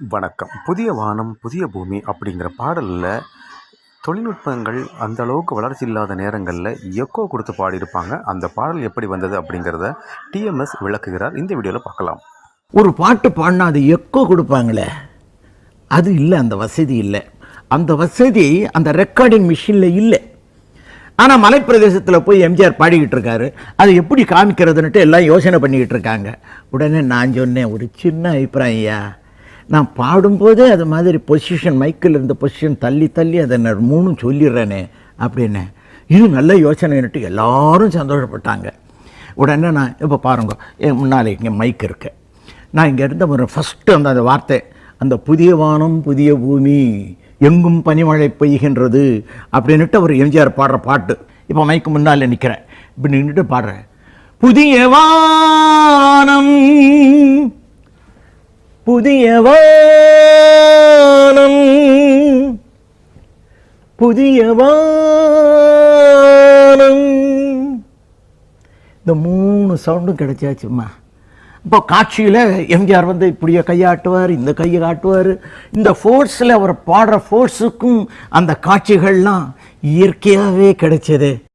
வணக்கம். புதிய வானம் புதிய பூமி அப்படிங்கிற பாடலில் தொழில்நுட்பங்கள் அந்த அளவுக்கு வளர்ச்சி இல்லாத நேரங்களில் எக்கோ கொடுத்து பாடியிருப்பாங்க. அந்த பாடல் எப்படி வந்தது அப்படிங்கிறத டிஎம்எஸ் விளக்குகிறார். இந்த வீடியோவில் பார்க்கலாம். ஒரு பாட்டு பாடினா அது எக்கோ கொடுப்பாங்களே, அது இல்லை, அந்த வசதி இல்லை. அந்த வசதி அந்த ரெக்கார்டிங் மிஷினில் இல்லை. ஆனால் மலைப்பிரதேசத்தில் போய் எம்ஜிஆர் பாடிக்கிட்டு இருக்காரு, அதை எப்படி காமிக்கிறதுன்ட்டு எல்லாம் யோசனை பண்ணிக்கிட்டு இருக்காங்க. உடனே நான் சொன்னேன், ஒரு சின்ன அபிப்பிராயம் ஐயா, நான் பாடும்போதே அது மாதிரி பொசிஷன், மைக்கில் இருந்த பொசிஷன் தள்ளி தள்ளி அதை நான் மூணும் சொல்லிடுறேனே அப்படின்னு. இது நல்ல யோசனைன்னுட்டு எல்லாரும் சந்தோஷப்பட்டாங்க. உடனே நான் இப்போ பாருங்க, என் முன்னால் இங்கே மைக் இருக்கு, நான் இங்கே இருந்த ஒரு ஃபஸ்ட்டு அந்த வார்த்தை, அந்த புதிய வானம் புதிய பூமி எங்கும் பனிமழை பெய்கின்றது அப்படின்ட்டு ஒரு எம்ஜிஆர் பாடுற பாட்டு. இப்போ மைக்கு முன்னால் நிற்கிறேன், இப்போ நின்றுட்டு பாடுறேன், புதிய வானம் புதிய வானம் புதிய வானம், இந்த 3 சவுண்டும் கிடைச்சாச்சும்மா. இப்போ காட்சியில் எம்ஜிஆர் வந்து இப்படியே கையாட்டுவார், இந்த கையை காட்டுவார். இந்த ஃபோர்ஸில் அவர் பாடுற ஃபோர்ஸுக்கும் அந்த காட்சிகள்லாம் இயற்கையாகவே கிடைச்சது.